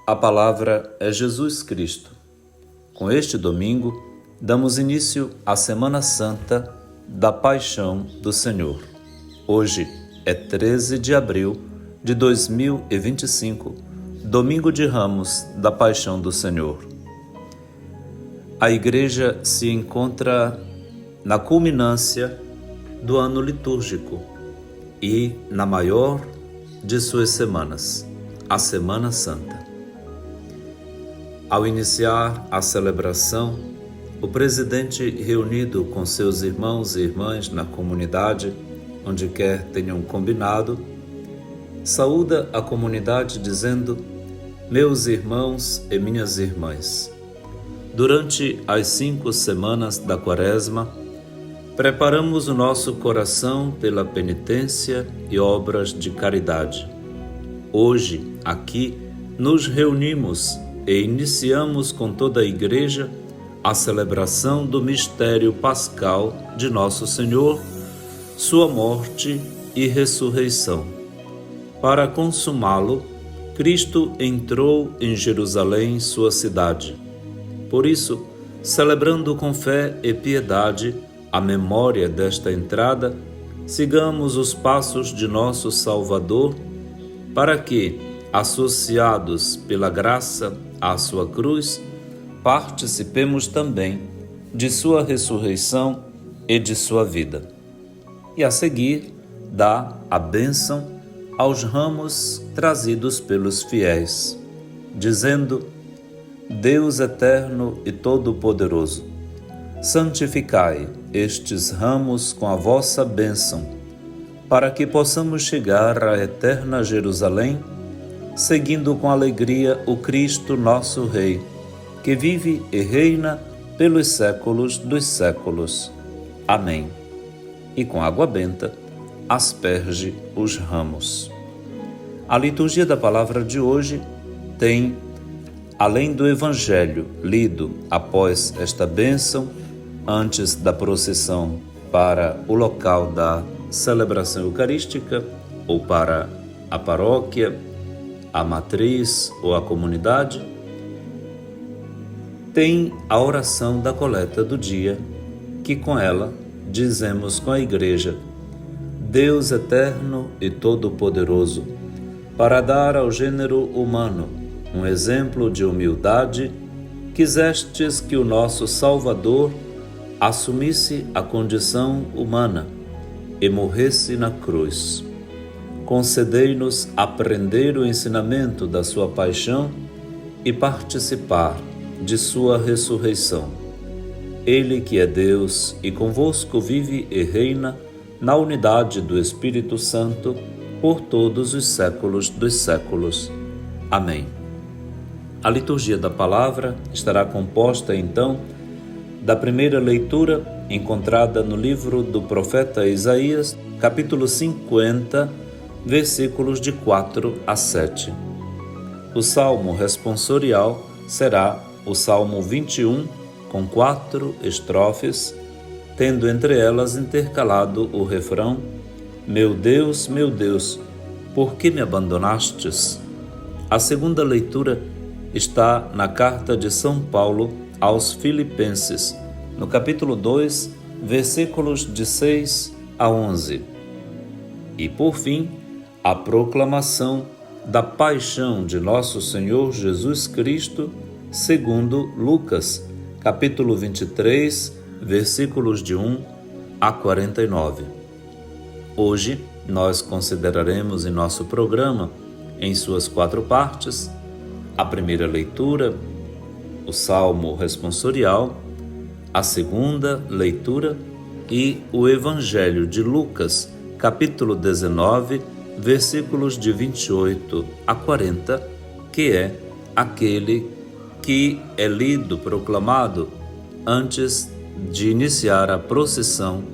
A palavra é Jesus Cristo. Com este domingo, damos início à Semana Santa da Paixão do Senhor. Hoje é 13 de abril de 2025, Domingo de Ramos da Paixão do Senhor. A Igreja se encontra na culminância do ano litúrgico e na maior de suas semanas, a Semana Santa. Ao iniciar a celebração, o presidente, reunido com seus irmãos e irmãs na comunidade, onde quer tenham combinado, saúda a comunidade dizendo: meus irmãos e minhas irmãs, durante as 5 semanas da Quaresma, preparamos o nosso coração pela penitência e obras de caridade. Hoje, aqui, nos reunimos e iniciamos com toda a Igreja a celebração do mistério pascal de Nosso Senhor, sua morte e ressurreição. Para consumá-lo, Cristo entrou em Jerusalém, sua cidade. Por isso, celebrando com fé e piedade a memória desta entrada, sigamos os passos de nosso Salvador, para que, associados pela graça à sua cruz, participemos também de sua ressurreição e de sua vida. E a seguir, dá a bênção aos ramos trazidos pelos fiéis, dizendo: Deus eterno e todo-poderoso, santificai estes ramos com a vossa bênção, para que possamos chegar à eterna Jerusalém, seguindo com alegria o Cristo nosso Rei, que vive e reina pelos séculos dos séculos. Amém. E com água benta asperge os ramos. A liturgia da palavra de hoje tem, além do Evangelho lido após esta bênção, antes da procissão para o local da celebração eucarística, ou para a paróquia, a matriz ou a comunidade, tem a oração da coleta do dia, que com ela dizemos com a Igreja: Deus eterno e todo-poderoso, para dar ao gênero humano um exemplo de humildade, quisestes que o nosso Salvador assumisse a condição humana e morresse na cruz. Concedei-nos aprender o ensinamento da sua paixão e participar de sua ressurreição. Ele que é Deus e convosco vive e reina na unidade do Espírito Santo por todos os séculos dos séculos. Amém. A liturgia da palavra estará composta, então, da primeira leitura encontrada no livro do profeta Isaías, capítulo 50, versículos de 4 a 7. O salmo responsorial será o Salmo 21, com 4 estrofes, tendo entre elas intercalado o refrão: meu Deus, por que me abandonastes? A segunda leitura está na carta de São Paulo aos Filipenses, no capítulo 2, versículos de 6 a 11. E, por fim, a proclamação da paixão de nosso Senhor Jesus Cristo, segundo Lucas, capítulo 23, versículos de 1 a 49. Hoje, nós consideraremos em nosso programa, em suas 4 partes, a primeira leitura, o Salmo responsorial, a segunda leitura e o Evangelho de Lucas, capítulo 19, versículos de 28 a 40, que é aquele que é lido, proclamado, antes de iniciar a procissão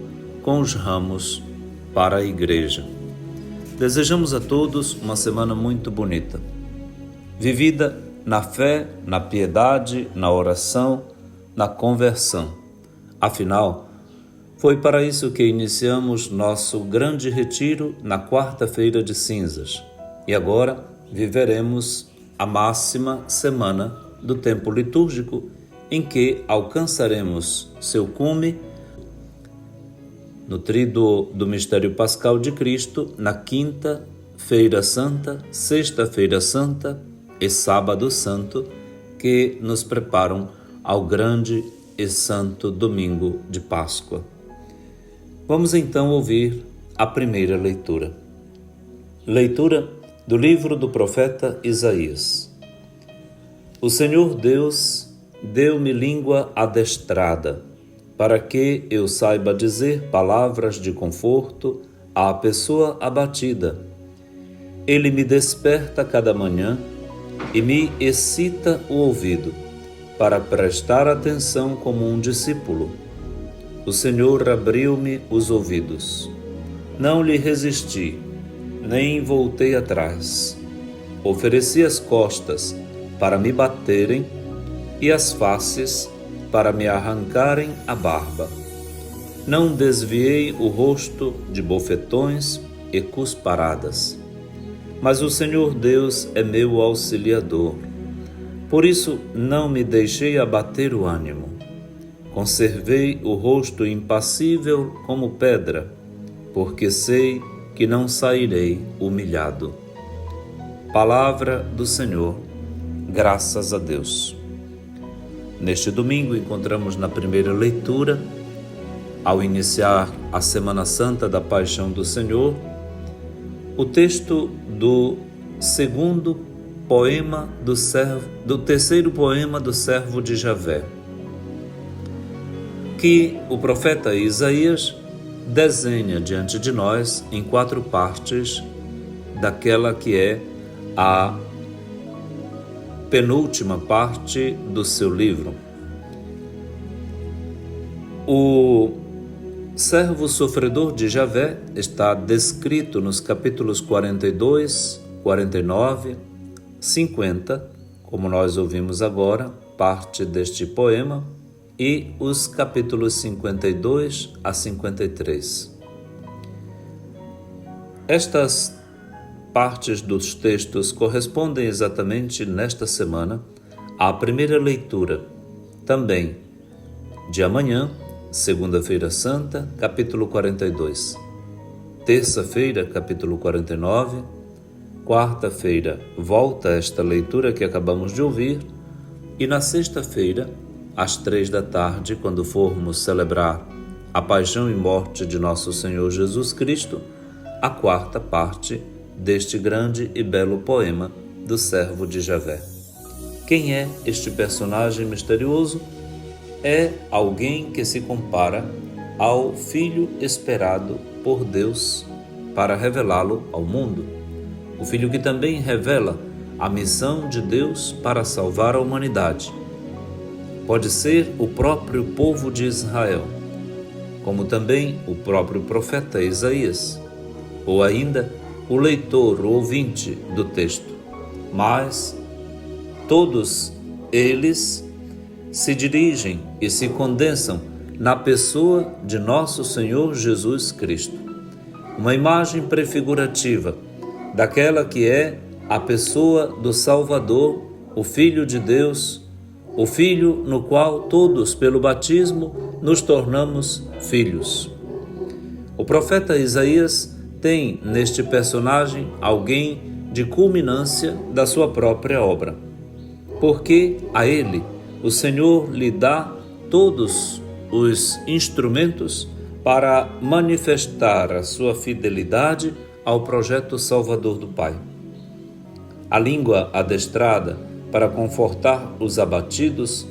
com os ramos para a Igreja. Desejamos a todos uma semana muito bonita, vivida na fé, na piedade, na oração, na conversão. Afinal, foi para isso que iniciamos nosso grande retiro na quarta-feira de cinzas. E agora viveremos a máxima semana do tempo litúrgico, em que alcançaremos seu cume no tríduo do mistério pascal de Cristo, na quinta-feira santa, sexta-feira santa e sábado santo, que nos preparam ao grande e santo domingo de Páscoa. Vamos então ouvir a primeira leitura. Leitura do livro do profeta Isaías. O Senhor Deus deu-me língua adestrada, para que eu saiba dizer palavras de conforto à pessoa abatida. Ele me desperta cada manhã e me excita o ouvido, para prestar atenção como um discípulo. O Senhor abriu-me os ouvidos. Não lhe resisti, nem voltei atrás. Ofereci as costas para me baterem e as faces para me arrancarem a barba. Não desviei o rosto de bofetões e cusparadas. Mas o Senhor Deus é meu auxiliador. Por isso não me deixei abater o ânimo. Conservei o rosto impassível como pedra, porque sei que não sairei humilhado. Palavra do Senhor, graças a Deus. Neste domingo encontramos na primeira leitura, ao iniciar a Semana Santa da Paixão do Senhor, o texto do terceiro poema do servo de Javé, que o profeta Isaías desenha diante de nós em 4 partes daquela que é a penúltima parte do seu livro. O servo sofredor de Javé está descrito nos capítulos 42, 49, 50, como nós ouvimos agora, parte deste poema, e os capítulos 52 a 53. Estas partes dos textos correspondem exatamente nesta semana à primeira leitura, também de amanhã, segunda-feira santa, capítulo 42, terça-feira, capítulo 49, quarta-feira volta esta leitura que acabamos de ouvir, e na sexta-feira, às 15h, quando formos celebrar a paixão e morte de nosso Senhor Jesus Cristo, a 4ª parte deste grande e belo poema do servo de Javé. Quem é este personagem misterioso? É alguém que se compara ao Filho esperado por Deus para revelá-lo ao mundo. O Filho que também revela a missão de Deus para salvar a humanidade. Pode ser o próprio povo de Israel, como também o próprio profeta Isaías, ou ainda o leitor, o ouvinte do texto, mas todos eles se dirigem e se condensam na pessoa de nosso Senhor Jesus Cristo, uma imagem prefigurativa daquela que é a pessoa do Salvador, o Filho de Deus, o Filho no qual todos, pelo batismo, nos tornamos filhos. O profeta Isaías tem neste personagem alguém de culminância da sua própria obra, porque a ele o Senhor lhe dá todos os instrumentos para manifestar a sua fidelidade ao projeto salvador do Pai. A língua adestrada para confortar os abatidos,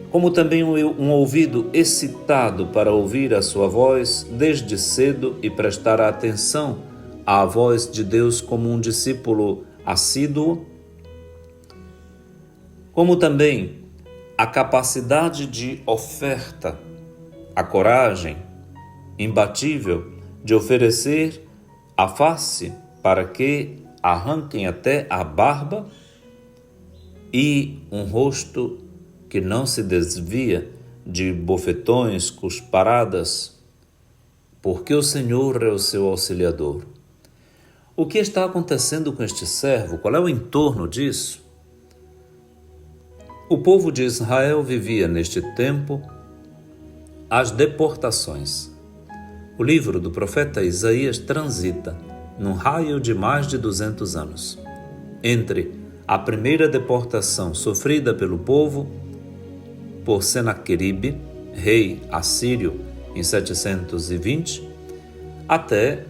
como também um ouvido excitado para ouvir a sua voz desde cedo e prestar atenção à voz de Deus como um discípulo assíduo, como também a capacidade de oferta, a coragem imbatível de oferecer a face para que arranquem até a barba, e um rosto que não se desvia de bofetões, cusparadas, porque o Senhor é o seu auxiliador. O que está acontecendo com este servo? Qual é o entorno disso? O povo de Israel vivia neste tempo as deportações. O livro do profeta Isaías transita num raio de mais de 200 anos entre a primeira deportação sofrida pelo povo por Senaqueribe, rei assírio, em 720, até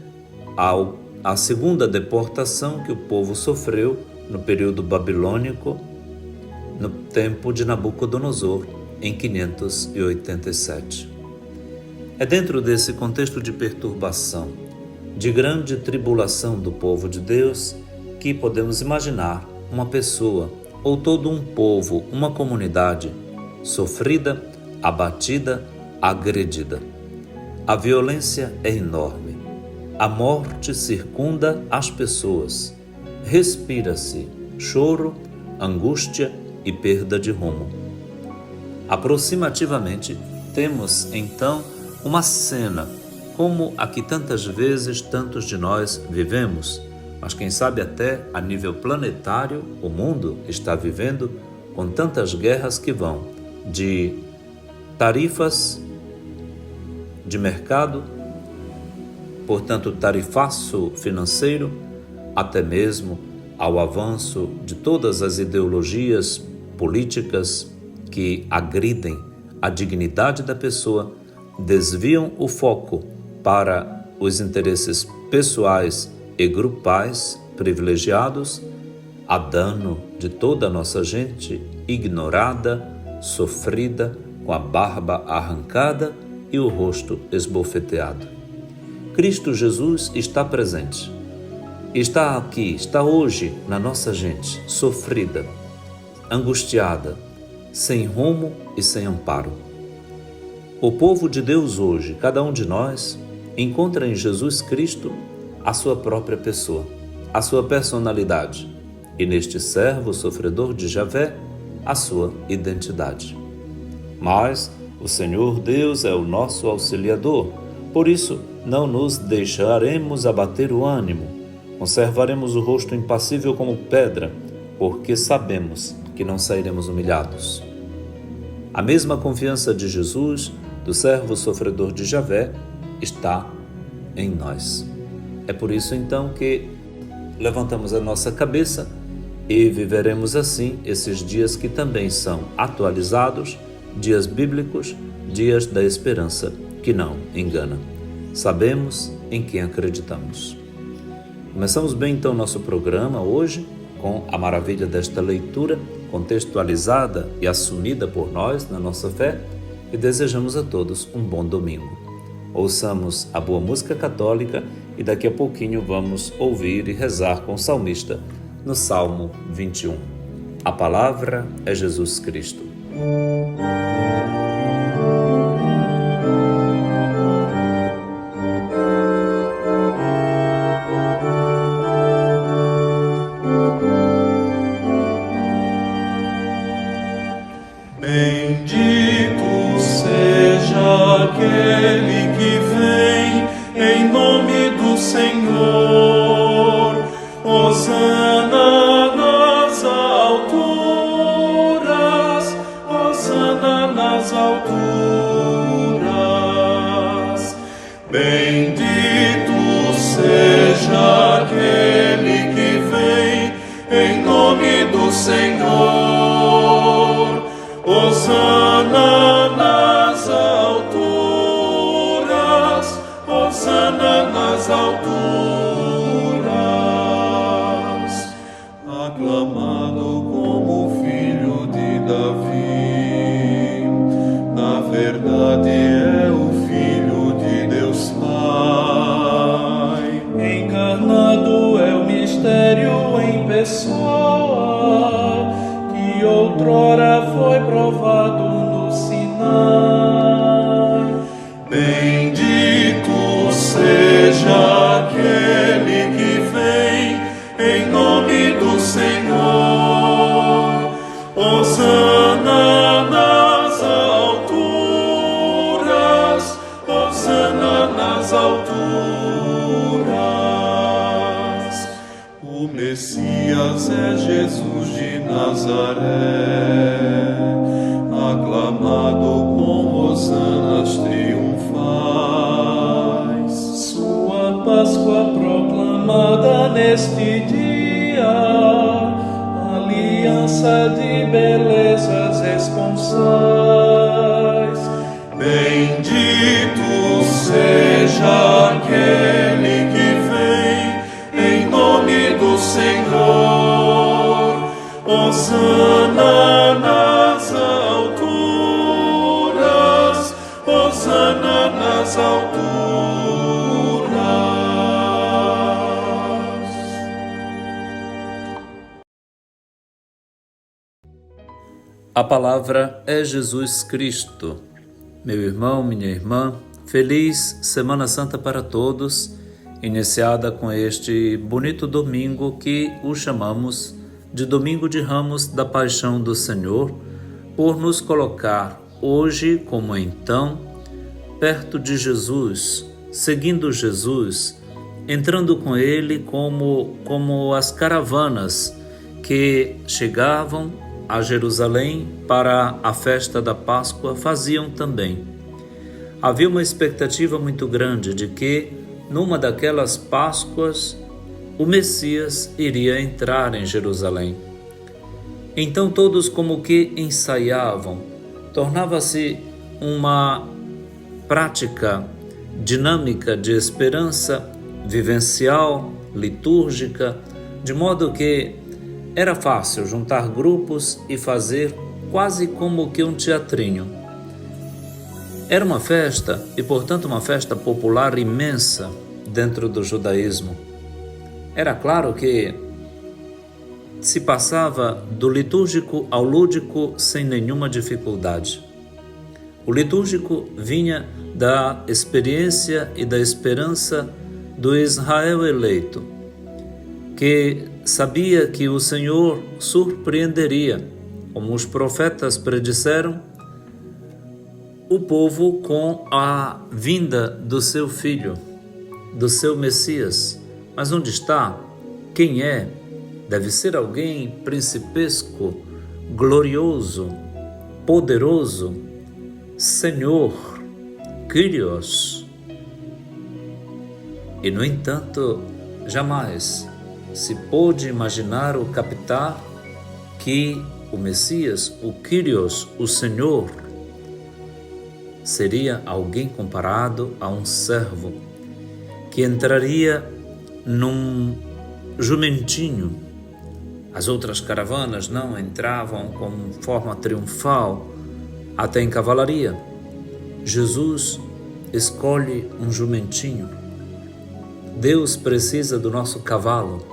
a segunda deportação que o povo sofreu no período babilônico, no tempo de Nabucodonosor, em 587. É dentro desse contexto de perturbação, de grande tribulação do povo de Deus, que podemos imaginar uma pessoa ou todo um povo, uma comunidade sofrida, abatida, agredida. A violência é enorme. A morte circunda as pessoas. Respira-se choro, angústia e perda de rumo. Aproximativamente, temos então uma cena como a que tantas vezes tantos de nós vivemos, mas quem sabe até a nível planetário o mundo está vivendo com tantas guerras que vão de tarifas de mercado, portanto tarifaço financeiro, até mesmo ao avanço de todas as ideologias políticas que agridem a dignidade da pessoa, desviam o foco para os interesses pessoais e grupais privilegiados, a dano de toda a nossa gente ignorada, sofrida, com a barba arrancada e o rosto esbofeteado. Cristo Jesus está presente. Está aqui, está hoje na nossa gente, sofrida, angustiada, sem rumo e sem amparo. O povo de Deus hoje, cada um de nós, encontra em Jesus Cristo a sua própria pessoa, a sua personalidade, e neste servo sofredor de Javé, a sua identidade. Mas o Senhor Deus é o nosso auxiliador, por isso não nos deixaremos abater o ânimo, conservaremos o rosto impassível como pedra, porque sabemos que não sairemos humilhados. A mesma confiança de Jesus, do servo sofredor de Javé, está em nós. É por isso então que levantamos a nossa cabeça e viveremos assim esses dias que também são atualizados, dias bíblicos, dias da esperança que não engana. Sabemos em quem acreditamos. Começamos bem então nosso programa hoje com a maravilha desta leitura contextualizada e assumida por nós na nossa fé, e desejamos a todos um bom domingo. Ouçamos a boa música católica e daqui a pouquinho vamos ouvir e rezar com o salmista no Salmo 21. A palavra é Jesus Cristo. Bendito seja aquele que vem em nome do Senhor. Hosana nas alturas, hosana nas alturas. Bendito seja aquele que vem em nome do Senhor. Hosana nas alturas, hosana nas alturas. Aclamado como filho de Davi, na verdade é o Filho de Deus Pai. Encarnado é o mistério em pessoa, que outrora foi provado no Sinai. Bendito seja aquele que vem em nome do Senhor. Hosana nas alturas, hosana nas alturas. Messias é Jesus de Nazaré, aclamado com hosanas triunfais. Sua Páscoa proclamada neste dia, aliança de belezas responsais. Bendito seja aquele que vem em nome do Senhor. Hosana nas alturas, hosana nas alturas. A palavra é Jesus Cristo. Meu irmão, minha irmã, feliz Semana Santa para todos, iniciada com este bonito domingo que o chamamos de Domingo de Ramos da Paixão do Senhor, por nos colocar hoje, como então, perto de Jesus, seguindo Jesus, entrando com Ele como as caravanas que chegavam a Jerusalém para a festa da Páscoa faziam também. Havia uma expectativa muito grande de que, numa daquelas Páscoas, o Messias iria entrar em Jerusalém. Então todos como que ensaiavam, tornava-se uma prática dinâmica de esperança vivencial, litúrgica, de modo que era fácil juntar grupos e fazer quase como que um teatrinho. Era uma festa e, portanto, uma festa popular imensa dentro do judaísmo. Era claro que se passava do litúrgico ao lúdico sem nenhuma dificuldade. O litúrgico vinha da experiência e da esperança do Israel eleito, que sabia que o Senhor surpreenderia, como os profetas predisseram, o povo com a vinda do seu filho, do seu Messias. Mas onde está? Quem é? Deve ser alguém principesco, glorioso, poderoso, Senhor, Kyrios. E, no entanto, jamais se pôde imaginar ou captar que o Messias, o Kyrios, o Senhor, seria alguém comparado a um servo que entraria num jumentinho. As outras caravanas não entravam com forma triunfal, até em cavalaria. Jesus escolhe um jumentinho. Deus precisa do nosso cavalo.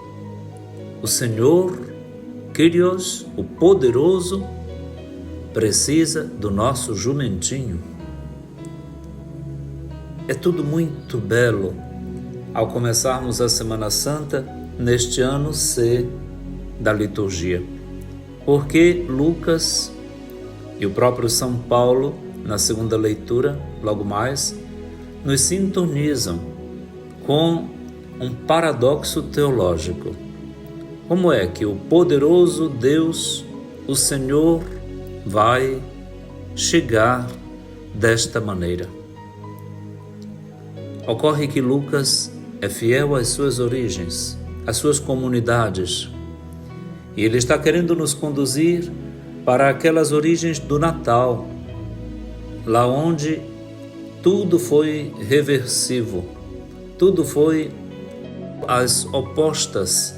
O Senhor, Kyrios, o poderoso, precisa do nosso jumentinho. É tudo muito belo ao começarmos a Semana Santa neste ano C da liturgia, porque Lucas e o próprio São Paulo, na segunda leitura, logo mais, nos sintonizam com um paradoxo teológico. Como é que o poderoso Deus, o Senhor, vai chegar desta maneira? Ocorre que Lucas é fiel às suas origens, às suas comunidades, e ele está querendo nos conduzir para aquelas origens do Natal, lá onde tudo foi reversivo, tudo foi às opostas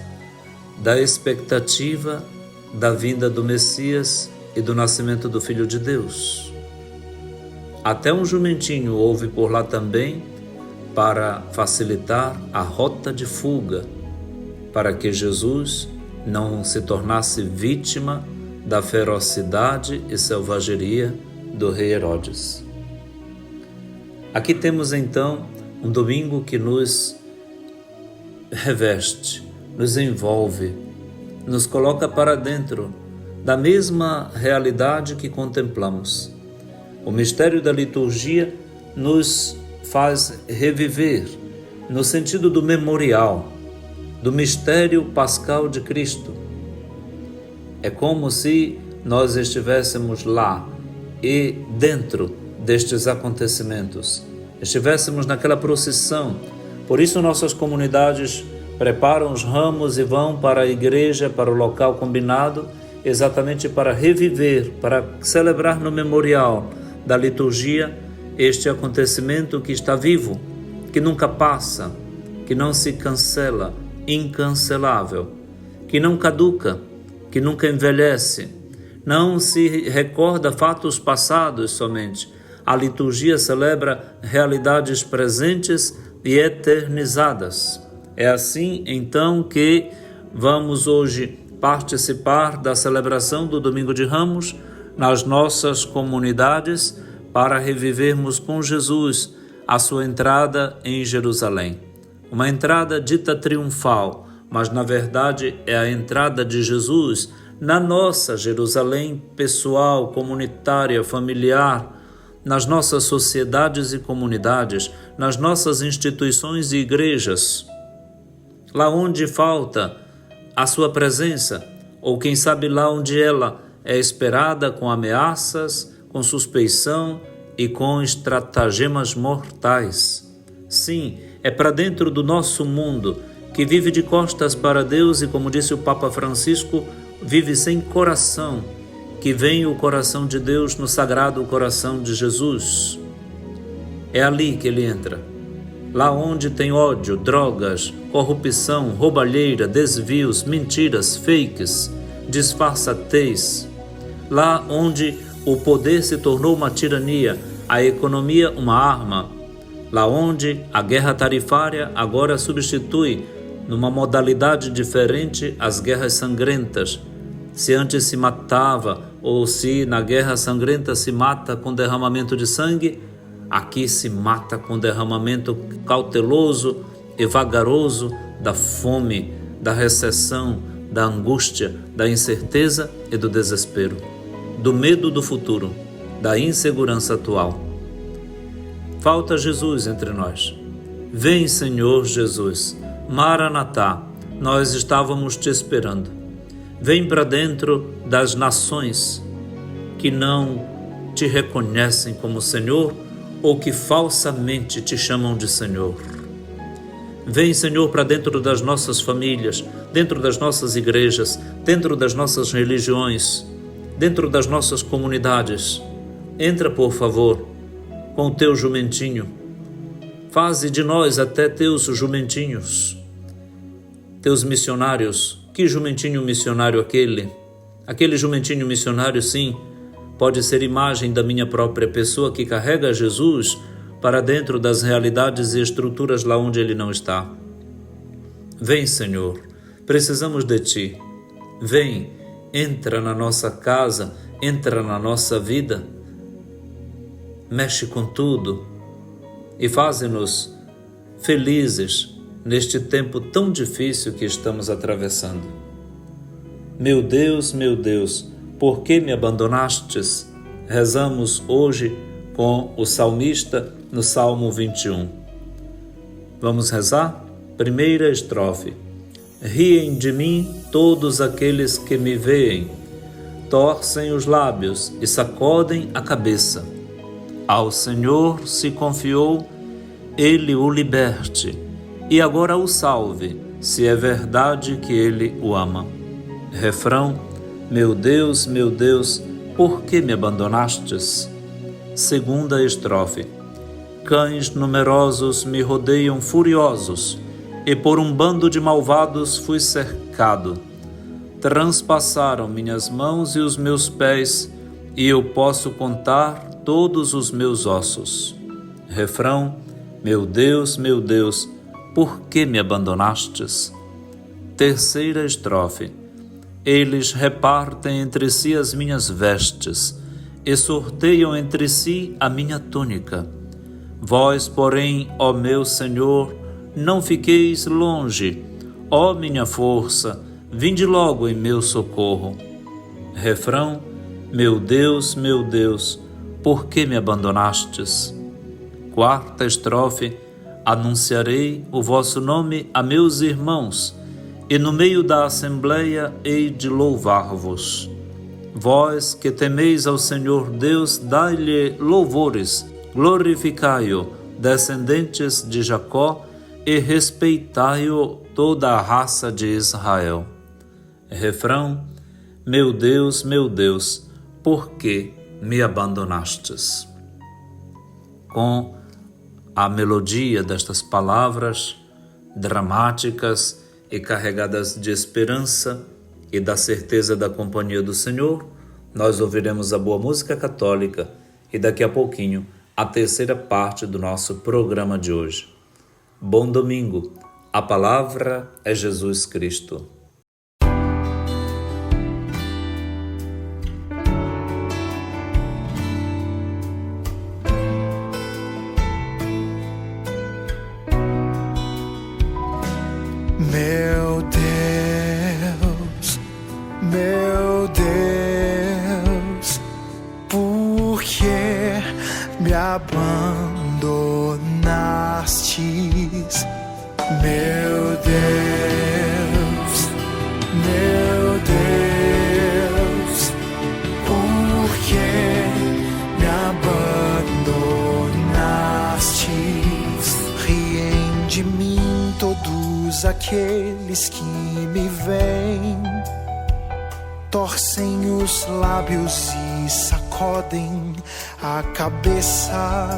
da expectativa da vinda do Messias e do nascimento do Filho de Deus. Até um jumentinho houve por lá também para facilitar a rota de fuga, para que Jesus não se tornasse vítima da ferocidade e selvageria do rei Herodes. Aqui temos então um domingo que nos reveste, nos envolve, nos coloca para dentro da mesma realidade que contemplamos. O mistério da liturgia nos faz reviver, no sentido do memorial, do mistério pascal de Cristo. É como se nós estivéssemos lá e dentro destes acontecimentos, estivéssemos naquela procissão. Por isso nossas comunidades preparam os ramos e vão para a igreja, para o local combinado, exatamente para reviver, para celebrar no memorial da liturgia este acontecimento que está vivo, que nunca passa, que não se cancela, incancelável, que não caduca, que nunca envelhece, não se recorda fatos passados somente. A liturgia celebra realidades presentes e eternizadas. É assim, então, que vamos hoje participar da celebração do Domingo de Ramos nas nossas comunidades para revivermos com Jesus a sua entrada em Jerusalém. Uma entrada dita triunfal, mas na verdade é a entrada de Jesus na nossa Jerusalém pessoal, comunitária, familiar, nas nossas sociedades e comunidades, nas nossas instituições e igrejas. Lá onde falta a sua presença, ou quem sabe lá onde ela é esperada com ameaças, com suspeição e com estratagemas mortais. Sim, é para dentro do nosso mundo, que vive de costas para Deus e, como disse o Papa Francisco, vive sem coração, que vem o coração de Deus no sagrado coração de Jesus. É ali que ele entra. Lá onde tem ódio, drogas, corrupção, roubalheira, desvios, mentiras, fakes, disfarçatez. Lá onde o poder se tornou uma tirania, a economia uma arma. Lá onde a guerra tarifária agora substitui, numa modalidade diferente, as guerras sangrentas. Se antes se matava, ou se na guerra sangrenta se mata com derramamento de sangue, aqui se mata com derramamento cauteloso e vagaroso da fome, da recessão, da angústia, da incerteza e do desespero, do medo do futuro, da insegurança atual. Falta Jesus entre nós. Vem, Senhor Jesus. Maranatá, nós estávamos te esperando. Vem para dentro das nações que não te reconhecem como Senhor ou que falsamente te chamam de Senhor. Vem, Senhor, para dentro das nossas famílias, dentro das nossas igrejas, dentro das nossas religiões, dentro das nossas comunidades. Entra, por favor, com o teu jumentinho. Faze de nós até teus jumentinhos, teus missionários. Que jumentinho missionário aquele? Aquele jumentinho missionário, sim, pode ser imagem da minha própria pessoa que carrega Jesus para dentro das realidades e estruturas lá onde ele não está. Vem, Senhor, precisamos de ti. Vem, entra na nossa casa, entra na nossa vida, mexe com tudo e faze-nos felizes neste tempo tão difícil que estamos atravessando. Meu Deus, por que me abandonastes? Rezamos hoje com o salmista no Salmo 21. Vamos rezar? Primeira estrofe. Riem de mim todos aqueles que me veem, torcem os lábios e sacodem a cabeça. Ao Senhor se confiou, Ele o liberte, e agora o salve, se é verdade que Ele o ama. Refrão: meu Deus, por que me abandonastes? Segunda estrofe. Cães numerosos me rodeiam furiosos, e por um bando de malvados fui cercado. Transpassaram minhas mãos e os meus pés, e eu posso contar todos os meus ossos. Refrão: meu Deus, por que me abandonastes? Terceira estrofe. Eles repartem entre si as minhas vestes e sorteiam entre si a minha túnica. Vós, porém, ó meu Senhor, não fiqueis longe. Ó minha força, vinde logo em meu socorro. Refrão: meu Deus, por que me abandonastes? Quarta estrofe. Anunciarei o vosso nome a meus irmãos e no meio da assembleia hei de louvar-vos. Vós que temeis ao Senhor Deus, dai-lhe louvores, glorificai-o, descendentes de Jacó, e respeitai-o toda a raça de Israel. Refrão: meu Deus, por que me abandonastes? Com a melodia destas palavras dramáticas e carregadas de esperança e da certeza da companhia do Senhor, nós ouviremos a boa música católica e daqui a pouquinho a terceira parte do nosso programa de hoje. Bom domingo, a palavra é Jesus Cristo. Meu Deus, por que me abandonastes? Meu Deus, por que me abandonastes? Riem de mim todos aqueles que me veem, torcem os lábios e sacodem a cabeça.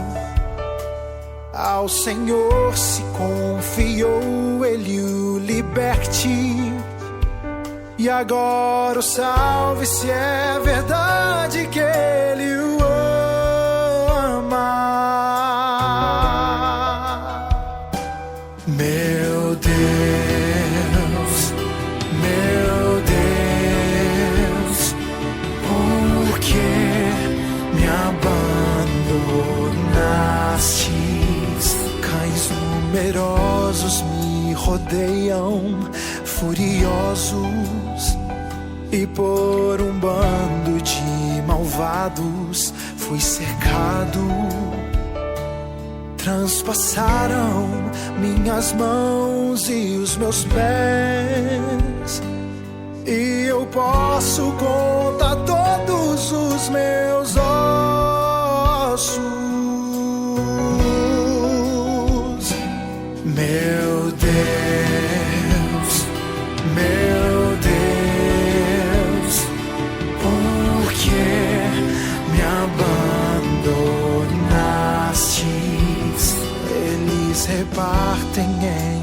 Ao Senhor se confiou, Ele o liberte. E agora o salve, se é verdade que Ele o ama. Meu Deus, por que me abandonastes? Cães numerosos me rodeiam, furiosos, e por um bando de malvados fui cercado. Transpassaram minhas mãos e os meus pés, e eu posso contar todos os meus ossos. Meu Deus, por que me abandonastes? Eles repartem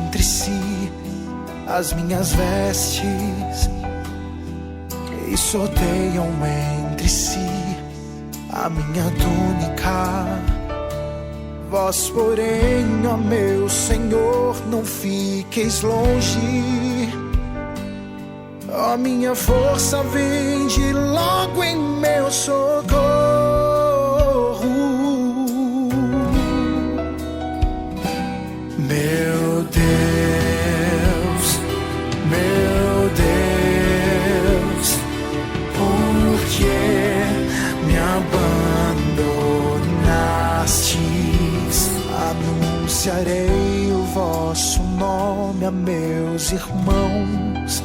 entre si as minhas vestes e sorteiam entre si a minha túnica. Vós, porém, ó meu Senhor, não fiqueis longe. Ó minha força, vinde logo em meu socorro. Meu Deus, por que me abandonastes? Anunciarei o vosso nome a meus irmãos,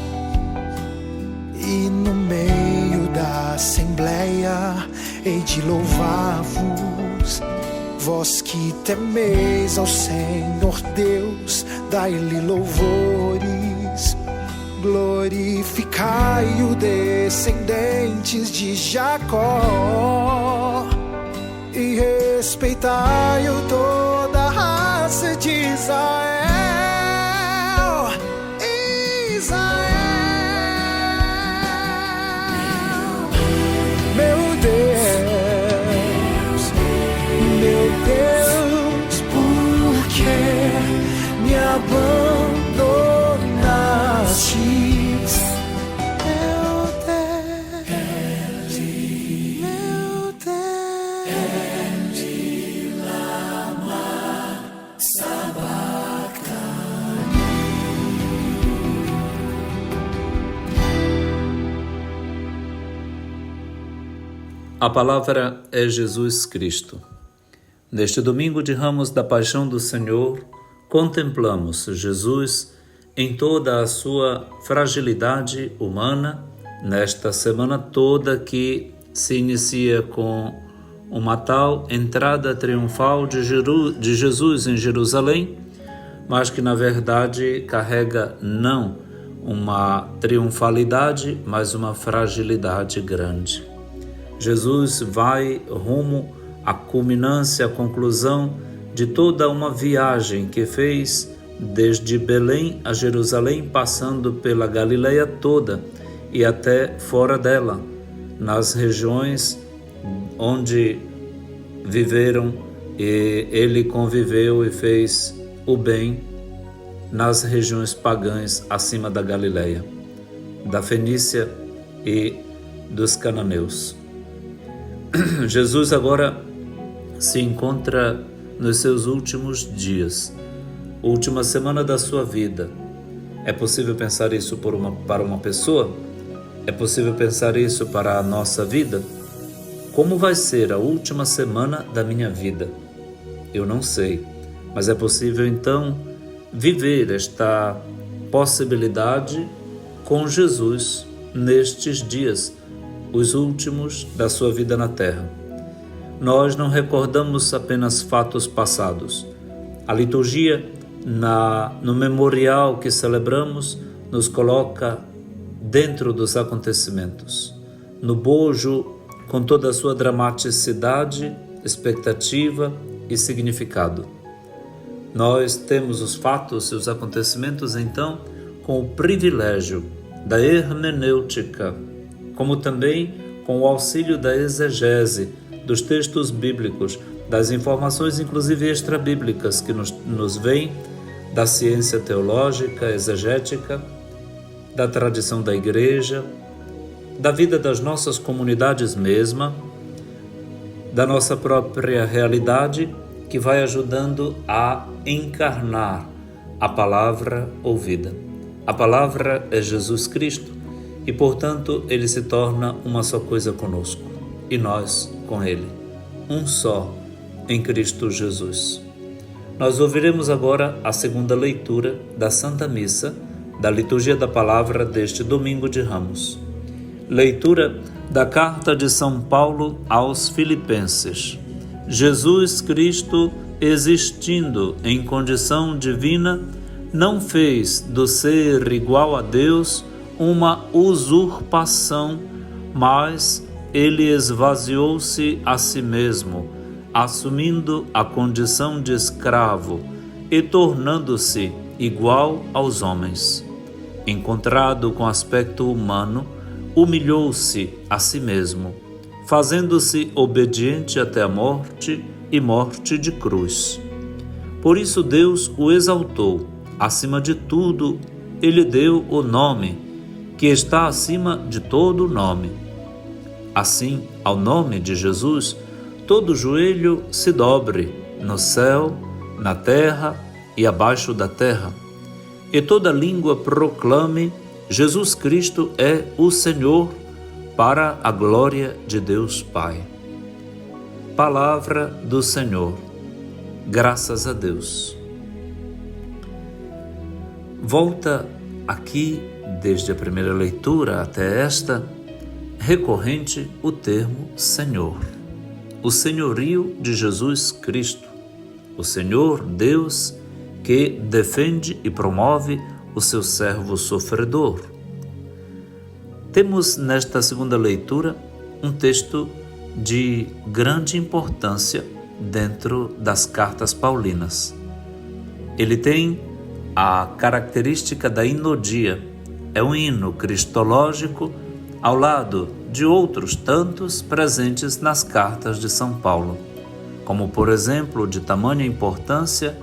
e no meio da assembleia hei de louvar-vos. Vós que temeis ao Senhor Deus, dai-lhe louvores. Glorificai-o, descendentes de Jacó, e respeitai-o, toda a raça de Israel. Meu Deus, por que me abandonastes? Meu Deus, A palavra é Jesus Cristo. Neste domingo de Ramos da Paixão do Senhor, contemplamos Jesus em toda a sua fragilidade humana, nesta semana toda que se inicia com uma tal entrada triunfal de Jesus em Jerusalém, mas que na verdade carrega não uma triunfalidade, mas uma fragilidade grande. Jesus vai rumo à culminância, à conclusão de toda uma viagem que fez desde Belém a Jerusalém, passando pela Galileia toda e até fora dela, nas regiões onde viveram, e ele conviveu e fez o bem nas regiões pagãs acima da Galileia, da Fenícia e dos cananeus. Jesus agora se encontra nos seus últimos dias, última semana da sua vida. É possível pensar isso para uma pessoa? É possível pensar isso para a nossa vida? Como vai ser a última semana da minha vida? Eu não sei, mas é possível então viver esta possibilidade com Jesus nestes dias, os últimos da sua vida na terra. Nós não recordamos apenas fatos passados. A liturgia, no memorial que celebramos, nos coloca dentro dos acontecimentos, no bojo, com toda a sua dramaticidade, expectativa e significado. Nós temos os fatos e os acontecimentos, então, com o privilégio da hermenêutica, como também com o auxílio da exegese, dos textos bíblicos, das informações inclusive extrabíblicas que nos vêm da ciência teológica, exegética, da tradição da igreja, da vida das nossas comunidades mesma, da nossa própria realidade, que vai ajudando a encarnar a palavra ouvida. A palavra é Jesus Cristo e, portanto, ele se torna uma só coisa conosco e nós com ele, um só em Cristo Jesus. Nós ouviremos agora a segunda leitura da Santa Missa, da Liturgia da Palavra deste Domingo de Ramos. Leitura da Carta de São Paulo aos Filipenses. Jesus Cristo, existindo em condição divina, não fez do ser igual a Deus uma usurpação, mas ele esvaziou-se a si mesmo, assumindo a condição de escravo e tornando-se igual aos homens. Encontrado com aspecto humano, humilhou-se a si mesmo, fazendo-se obediente até a morte e morte de cruz. Por isso Deus o exaltou, acima de tudo, ele deu o nome, que está acima de todo nome. Assim, ao nome de Jesus, todo joelho se dobre, no céu, na terra e abaixo da terra, e toda língua proclame: Jesus Cristo é o Senhor, para a glória de Deus Pai. Palavra do Senhor. Graças a Deus. Volta aqui, desde a primeira leitura até esta, recorrente o termo Senhor. O senhorio de Jesus Cristo. O Senhor Deus que defende e promove o seu servo sofredor. Temos nesta segunda leitura um texto de grande importância dentro das cartas paulinas. Ele tem a característica da hinodia, é um hino cristológico ao lado de outros tantos presentes nas cartas de São Paulo, como por exemplo, de tamanha importância,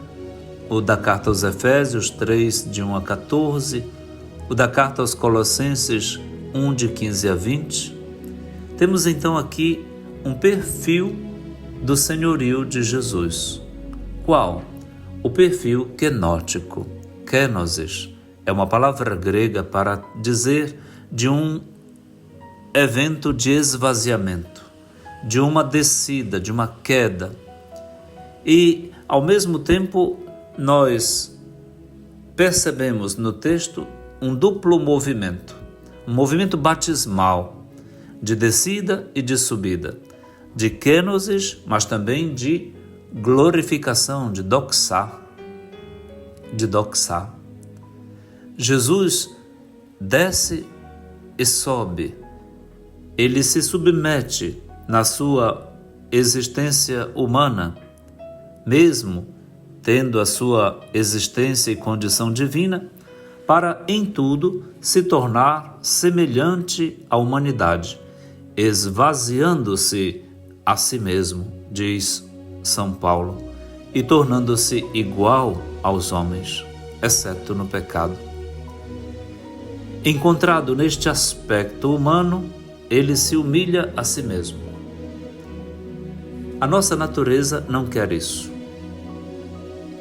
o da carta aos Efésios 3, de 1 a 14, o da carta aos Colossenses 1, de 15 a 20. Temos então aqui um perfil do senhorio de Jesus. Qual? O perfil kenótico. Kenosis é uma palavra grega para dizer de um evento de esvaziamento, de uma descida, de uma queda. E, ao mesmo tempo, nós percebemos no texto um duplo movimento, um movimento batismal, de descida e de subida, de kenosis, mas também de glorificação, de doxá. Jesus desce e sobe, ele se submete na sua existência humana, mesmo tendo a sua existência e condição divina, para em tudo se tornar semelhante à humanidade, esvaziando-se a si mesmo, diz São Paulo, e tornando-se igual aos homens, exceto no pecado. Encontrado neste aspecto humano, ele se humilha a si mesmo. A nossa natureza não quer isso.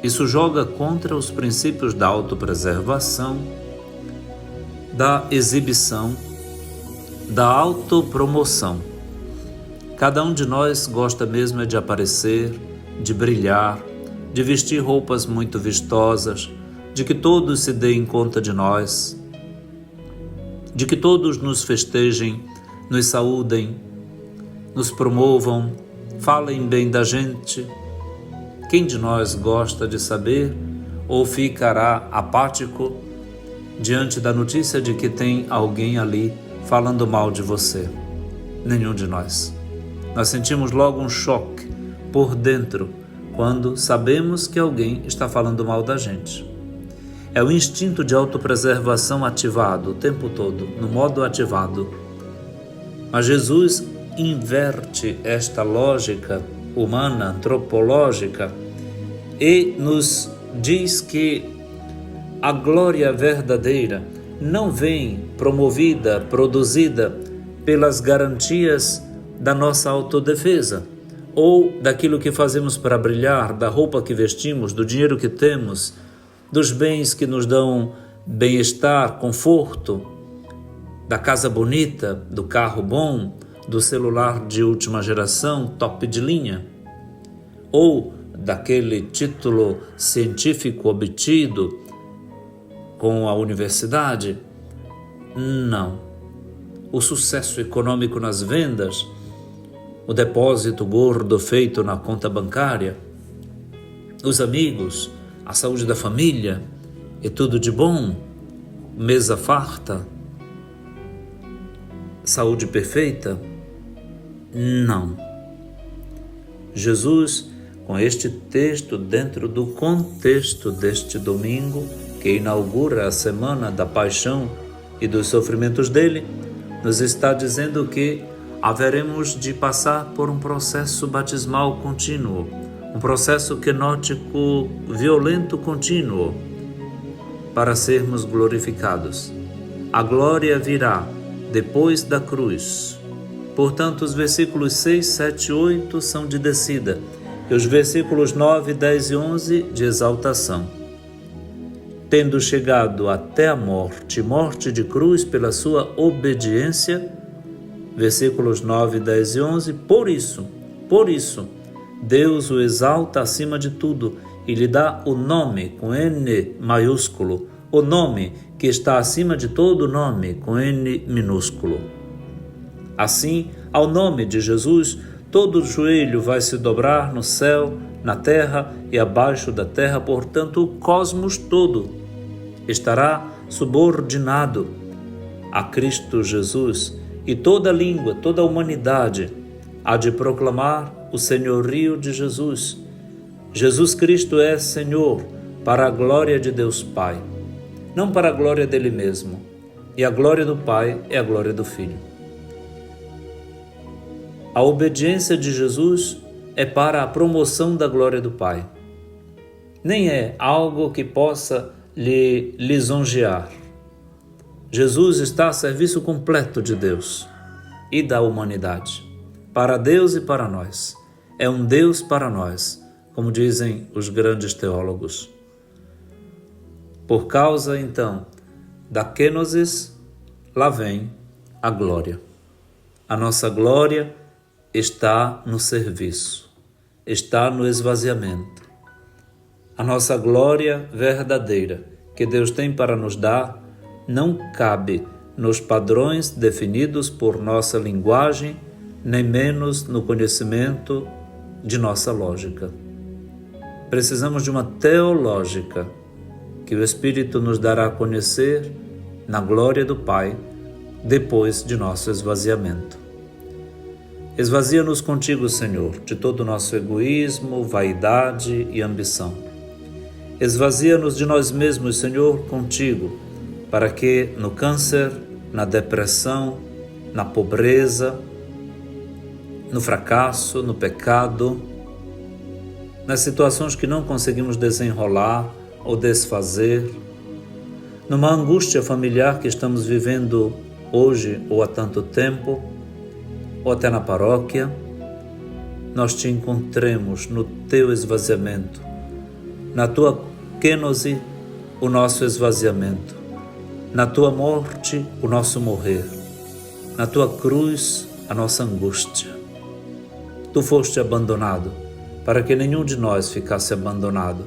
Isso joga contra os princípios da autopreservação, da exibição, da autopromoção. Cada um de nós gosta mesmo de aparecer, de brilhar, de vestir roupas muito vistosas, de que todos se deem conta de nós, de que todos nos festejem, nos saúdem, nos promovam, falem bem da gente. Quem de nós gosta de saber ou ficará apático diante da notícia de que tem alguém ali falando mal de você? Nenhum de nós. Nós sentimos logo um choque por dentro quando sabemos que alguém está falando mal da gente. É o instinto de autopreservação ativado o tempo todo, no modo ativado. Mas Jesus inverte esta lógica humana, antropológica, e nos diz que a glória verdadeira não vem promovida, produzida pelas garantias da nossa autodefesa ou daquilo que fazemos para brilhar, da roupa que vestimos, do dinheiro que temos, dos bens que nos dão bem-estar, conforto, da casa bonita, do carro bom, do celular de última geração, top de linha, ou daquele título científico obtido com a universidade. Não. O sucesso econômico nas vendas, o depósito gordo feito na conta bancária, os amigos, a saúde da família e tudo de bom, mesa farta, saúde perfeita? Não. Jesus, com este texto dentro do contexto deste domingo, que inaugura a semana da paixão e dos sofrimentos dele, nos está dizendo que haveremos de passar por um processo batismal contínuo, um processo quenótico violento contínuo, para sermos glorificados. A glória virá depois da cruz. Portanto, os versículos 6, 7 e 8 são de descida, e os versículos 9, 10 e 11 de exaltação. Tendo chegado até a morte, morte de cruz pela sua obediência, versículos 9, 10 e 11, por isso, Deus o exalta acima de tudo e lhe dá o nome com N maiúsculo, o nome que está acima de todo nome com N minúsculo. Assim, ao nome de Jesus, todo joelho vai se dobrar no céu, na terra e abaixo da terra, portanto, o cosmos todo estará subordinado a Cristo Jesus, e toda língua, toda a humanidade há de proclamar o senhorio de Jesus. Jesus Cristo é Senhor para a glória de Deus Pai, não para a glória dele mesmo, e a glória do Pai é a glória do Filho. A obediência de Jesus é para a promoção da glória do Pai. Nem é algo que possa lhe lisonjear. Jesus está a serviço completo de Deus e da humanidade, para Deus e para nós. É um Deus para nós, como dizem os grandes teólogos. Por causa, então, da kenosis, lá vem a glória. A nossa glória está no serviço, está no esvaziamento. A nossa glória verdadeira que Deus tem para nos dar não cabe nos padrões definidos por nossa linguagem, nem menos no conhecimento de nossa lógica. Precisamos de uma teológica que o Espírito nos dará a conhecer na glória do Pai, depois de nosso esvaziamento. Esvazia-nos contigo, Senhor, de todo o nosso egoísmo, vaidade e ambição. Esvazia-nos de nós mesmos, Senhor, contigo, para que no câncer, na depressão, na pobreza, no fracasso, no pecado, nas situações que não conseguimos desenrolar ou desfazer, numa angústia familiar que estamos vivendo hoje ou há tanto tempo, ou até na paróquia, nós te encontremos no teu esvaziamento, na tua kênose, o nosso esvaziamento, na tua morte, o nosso morrer, na tua cruz, a nossa angústia. Tu foste abandonado, para que nenhum de nós ficasse abandonado.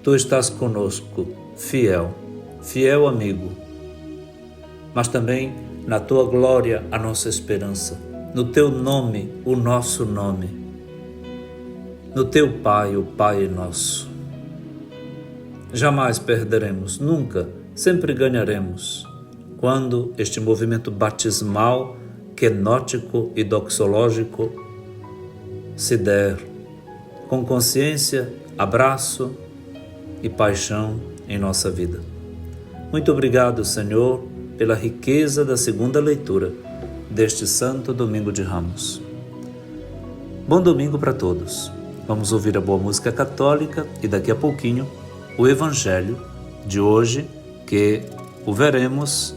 Tu estás conosco, fiel, fiel amigo, mas também na tua glória a nossa esperança, no teu nome o nosso nome, no teu Pai o Pai nosso. Jamais perderemos, nunca, sempre ganharemos, quando este movimento batismal, quenótico e doxológico se der com consciência, abraço e paixão em nossa vida. Muito obrigado, Senhor, pela riqueza da segunda leitura deste Santo Domingo de Ramos. Bom domingo para todos. Vamos ouvir a boa música católica e daqui a pouquinho o Evangelho de hoje, que o veremos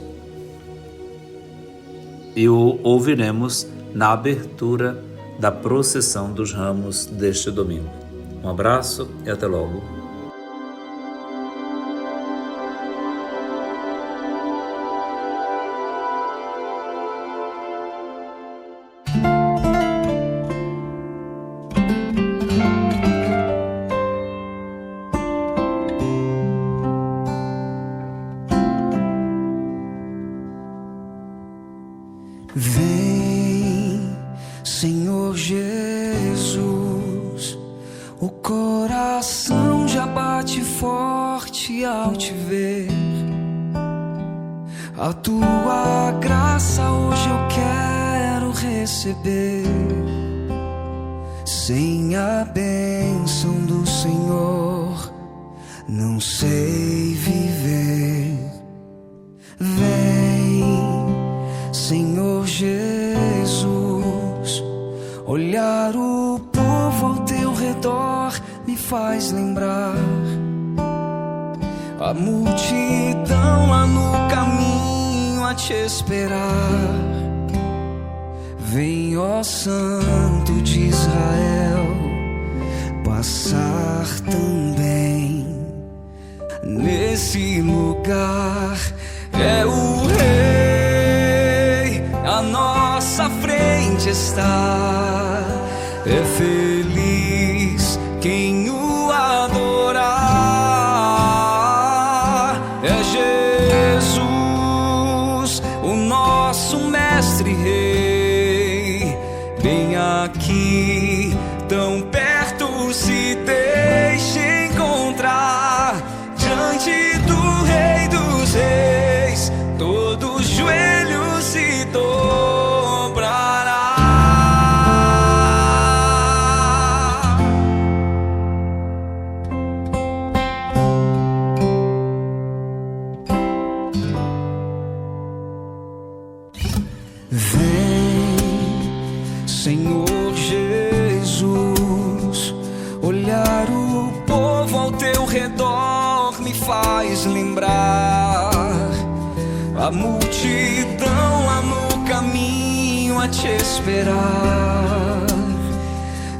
e o ouviremos na abertura da procissão dos ramos deste domingo. Um abraço e até logo. Vem, Senhor Jesus, o coração já bate forte ao te ver. A tua graça hoje eu quero receber. Sem a bênção do Senhor, não sei viver. Vem, Senhor Jesus, olhar o povo ao teu redor me faz lembrar a multidão lá no caminho a te esperar. Vem, ó Santo de Israel, passar também nesse lugar. É o Rei, à nossa frente está. É feliz quem o adorar. É Jesus, o nosso mestre rei, bem aqui, tão perto, se deixe encontrar. Diante do Rei dos Reis, todo joelho se dobrará. Vem, Senhor Jesus, olhar o povo ao teu redor me faz lembrar a multidão lá no caminho a te esperar.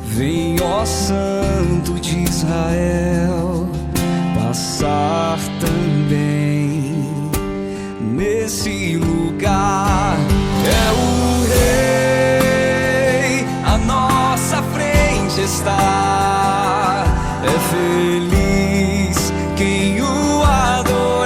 Vem, ó Santo de Israel, passar também nesse lugar. É o Rei, à nossa frente está. É feliz quem o adora.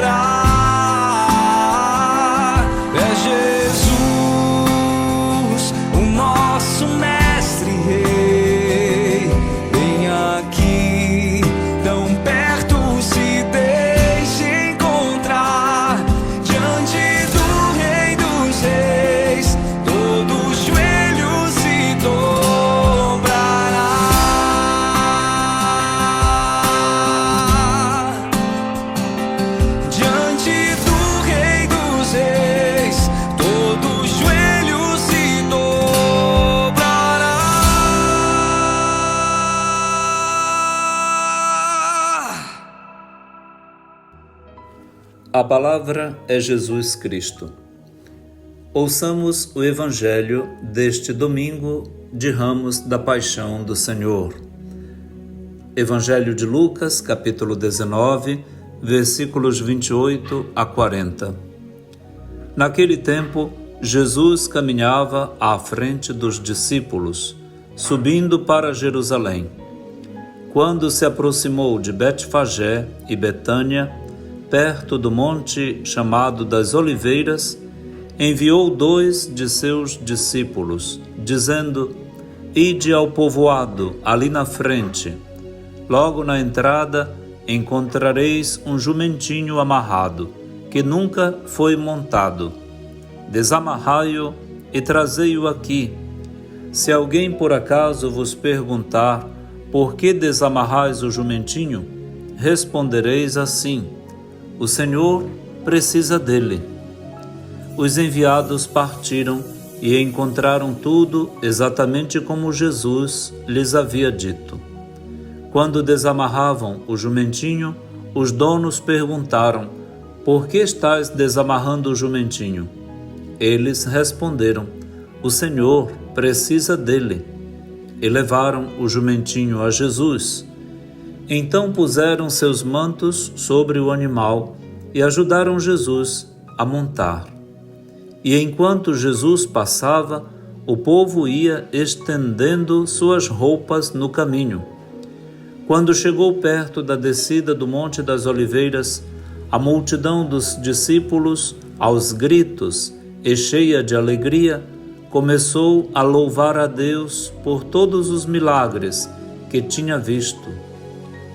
A palavra é Jesus Cristo. Ouçamos o Evangelho deste domingo de Ramos da Paixão do Senhor. Evangelho de Lucas, capítulo 19, versículos 28 a 40. Naquele tempo, Jesus caminhava à frente dos discípulos, subindo para Jerusalém. Quando se aproximou de Betfagé e Betânia, perto do monte chamado das Oliveiras, enviou 2 de seus discípulos, dizendo: Ide ao povoado, ali na frente. Logo na entrada encontrareis um jumentinho amarrado, que nunca foi montado. Desamarrai-o e trazei-o aqui. Se alguém por acaso vos perguntar: por que desamarrais o jumentinho? Respondereis assim: o Senhor precisa dele. Os enviados partiram e encontraram tudo exatamente como Jesus lhes havia dito. Quando desamarravam o jumentinho, os donos perguntaram: por que estás desamarrando o jumentinho? Eles responderam: o Senhor precisa dele. E levaram o jumentinho a Jesus. Então puseram seus mantos sobre o animal e ajudaram Jesus a montar. E enquanto Jesus passava, o povo ia estendendo suas roupas no caminho. Quando chegou perto da descida do Monte das Oliveiras, a multidão dos discípulos, aos gritos e cheia de alegria, começou a louvar a Deus por todos os milagres que tinha visto.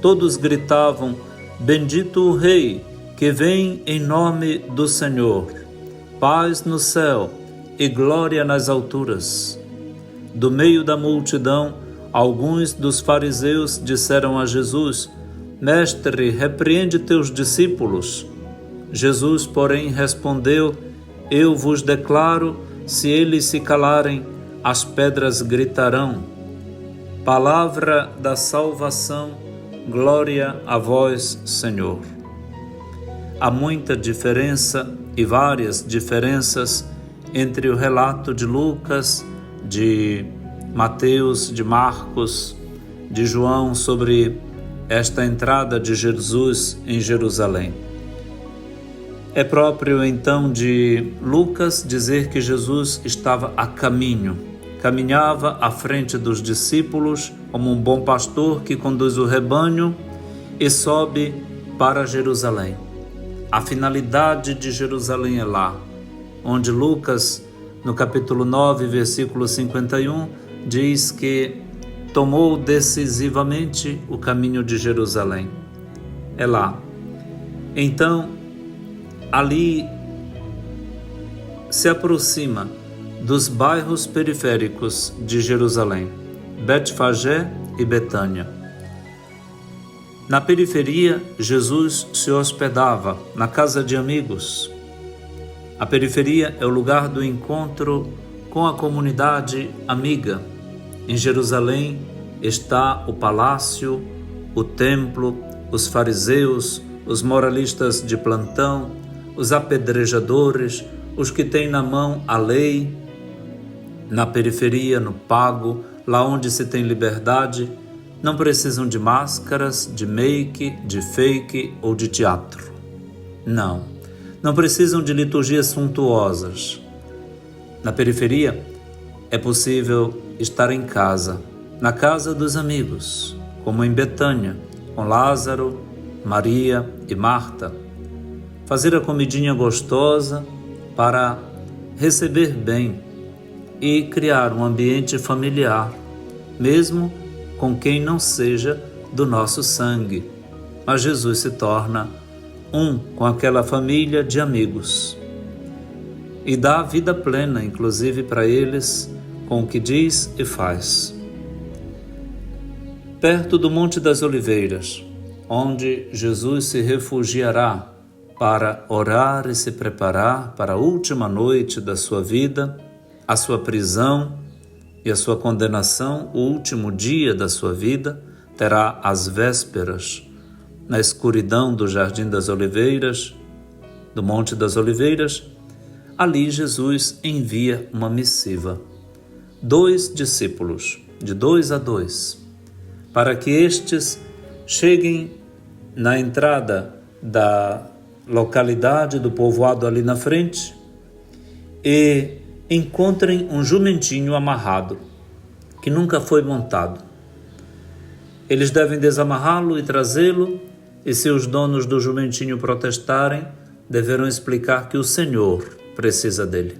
Todos gritavam: Bendito o Rei, que vem em nome do Senhor. Paz no céu e glória nas alturas. Do meio da multidão, alguns dos fariseus disseram a Jesus: Mestre, repreende teus discípulos. Jesus, porém, respondeu: Eu vos declaro, se eles se calarem, as pedras gritarão. Palavra da salvação, glória a vós, Senhor. Há muita diferença e várias diferenças entre o relato de Lucas, de Mateus, de Marcos, de João sobre esta entrada de Jesus em Jerusalém. É próprio então de Lucas dizer que Jesus estava a caminho, caminhava à frente dos discípulos como um bom pastor que conduz o rebanho e sobe para Jerusalém. A finalidade de Jerusalém é lá, onde Lucas, no capítulo 9, versículo 51, diz que tomou decisivamente o caminho de Jerusalém. É lá. Então, ali se aproxima dos bairros periféricos de Jerusalém, Betfagé e Betânia. Na periferia, Jesus se hospedava na casa de amigos. A periferia é o lugar do encontro com a comunidade amiga. Em Jerusalém está o palácio, o templo, os fariseus, os moralistas de plantão, os apedrejadores, os que têm na mão a lei. Na periferia, no pago, lá onde se tem liberdade, não precisam de máscaras, de make, de fake ou de teatro. Não precisam de liturgias suntuosas. Na periferia, é possível estar em casa, na casa dos amigos, como em Betânia, com Lázaro, Maria e Marta. Fazer a comidinha gostosa para receber bem e criar um ambiente familiar, mesmo com quem não seja do nosso sangue. Mas Jesus se torna um com aquela família de amigos e dá vida plena, inclusive para eles, com o que diz e faz. Perto do Monte das Oliveiras, onde Jesus se refugiará para orar e se preparar para a última noite da sua vida, a sua prisão e a sua condenação, o último dia da sua vida, terá as vésperas, na escuridão do Jardim das Oliveiras, do Monte das Oliveiras, ali Jesus envia uma missiva. 2 discípulos, de 2 a 2, para que estes cheguem na entrada da localidade, do povoado ali na frente, e encontrem um jumentinho amarrado, que nunca foi montado. Eles devem desamarrá-lo e trazê-lo, e se os donos do jumentinho protestarem, deverão explicar que o Senhor precisa dele.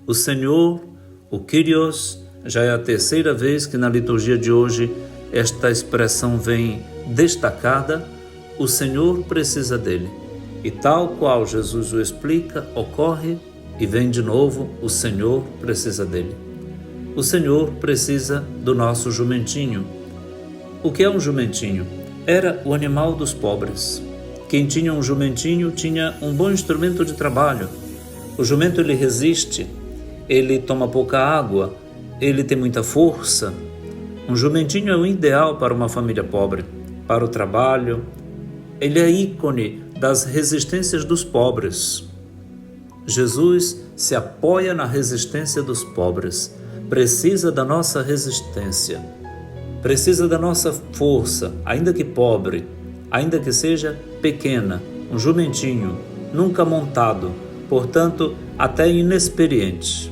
O Senhor, o Kyrios, já é a 3ª vez que na liturgia de hoje esta expressão vem destacada. O Senhor precisa dele. E tal qual Jesus o explica, ocorre e vem de novo: o Senhor precisa dele. O Senhor precisa do nosso jumentinho. O que é um jumentinho? Era o animal dos pobres. Quem tinha um jumentinho tinha um bom instrumento de trabalho. O jumento ele resiste, ele toma pouca água, ele tem muita força. Um jumentinho é o ideal para uma família pobre, para o trabalho. Ele é ícone das resistências dos pobres. Jesus se apoia na resistência dos pobres. Precisa da nossa resistência. Precisa da nossa força, ainda que pobre, ainda que seja pequena. Um jumentinho, nunca montado, portanto, até inexperiente.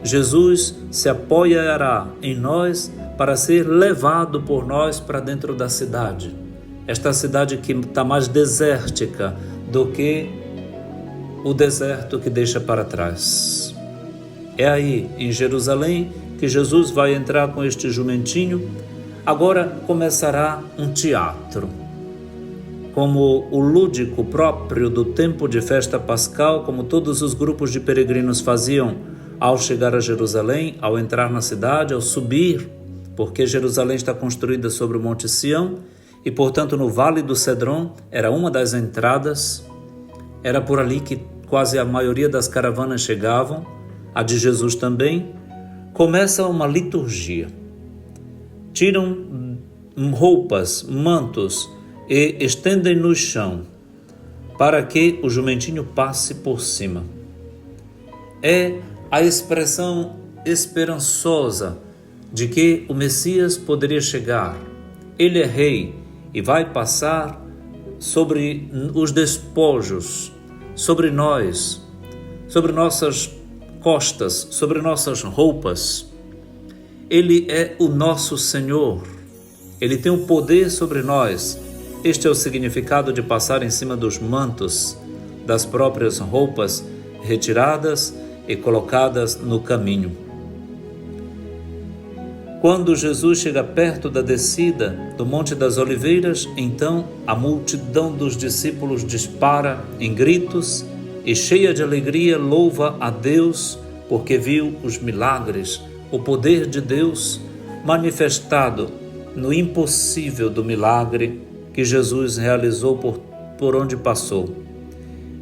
Jesus se apoiará em nós para ser levado por nós para dentro da cidade. Esta cidade que está mais desértica do que o deserto que deixa para trás. É aí, em Jerusalém, que Jesus vai entrar com este jumentinho. Agora começará um teatro. Como o lúdico próprio do tempo de festa pascal, como todos os grupos de peregrinos faziam ao chegar a Jerusalém, ao entrar na cidade, ao subir, porque Jerusalém está construída sobre o Monte Sião e, portanto, no Vale do Cedron era uma das entradas. Era por ali que quase a maioria das caravanas chegavam, a de Jesus também. Começa uma liturgia. Tiram roupas, mantos e estendem no chão para que o jumentinho passe por cima. É a expressão esperançosa de que o Messias poderia chegar. Ele é rei e vai passar sobre os despojos, sobre nós, sobre nossas costas, sobre nossas roupas. Ele é o nosso Senhor. Ele tem o poder sobre nós. Este é o significado de passar em cima dos mantos, das próprias roupas retiradas e colocadas no caminho. Quando Jesus chega perto da descida do Monte das Oliveiras, então a multidão dos discípulos dispara em gritos e, cheia de alegria, louva a Deus porque viu os milagres, o poder de Deus manifestado no impossível do milagre que Jesus realizou por onde passou.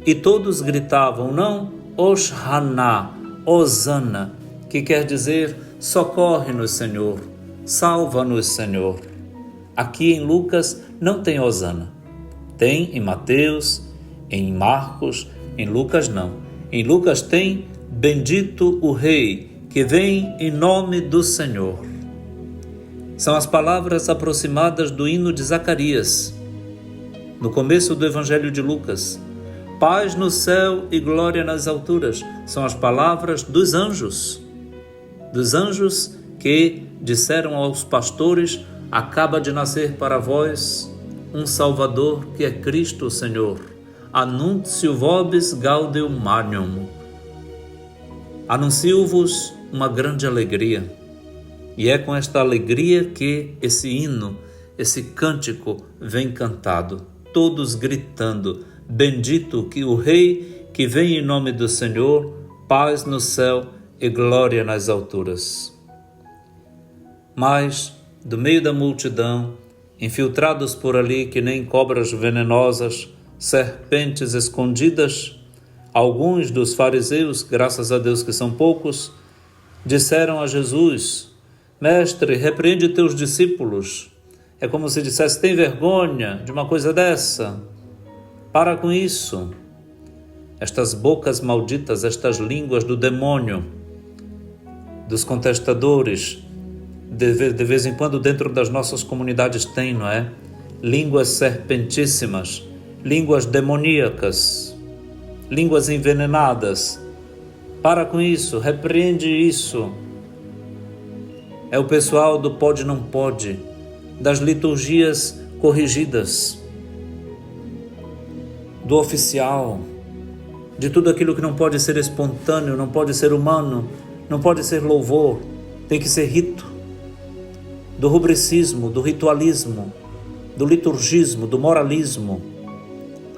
E todos gritavam, não Hosana, Hosana, que quer dizer socorre-nos, Senhor, salva-nos, Senhor. Aqui em Lucas não tem Hosana. Tem em Mateus, em Marcos, em Lucas não. Em Lucas tem bendito o Rei, que vem em nome do Senhor. São as palavras aproximadas do hino de Zacarias, no começo do Evangelho de Lucas. Paz no céu e glória nas alturas. São as palavras dos anjos que disseram aos pastores, acaba de nascer para vós um Salvador que é Cristo o Senhor. Annuntio vobis gaudeum magnum. Anuncio-vos uma grande alegria. E é com esta alegria que esse hino, esse cântico vem cantado, todos gritando, bendito que o Rei que vem em nome do Senhor, paz no céu e glória nas alturas. Mas, do meio da multidão, infiltrados por ali que nem cobras venenosas, serpentes escondidas, alguns dos fariseus, graças a Deus que são poucos, disseram a Jesus, Mestre, repreende teus discípulos. É como se dissesse, tem vergonha de uma coisa dessa? Para com isso. estas bocas malditas, estas línguas do demônio, dos contestadores, de vez em quando dentro das nossas comunidades tem, não é? Línguas serpentíssimas, línguas demoníacas, línguas envenenadas. Para com isso, repreende isso. É o pessoal do pode não pode, das liturgias corrigidas, do oficial, de tudo aquilo que não pode ser espontâneo, não pode ser humano, não pode ser louvor, tem que ser rito, do rubricismo, do ritualismo, do liturgismo, do moralismo.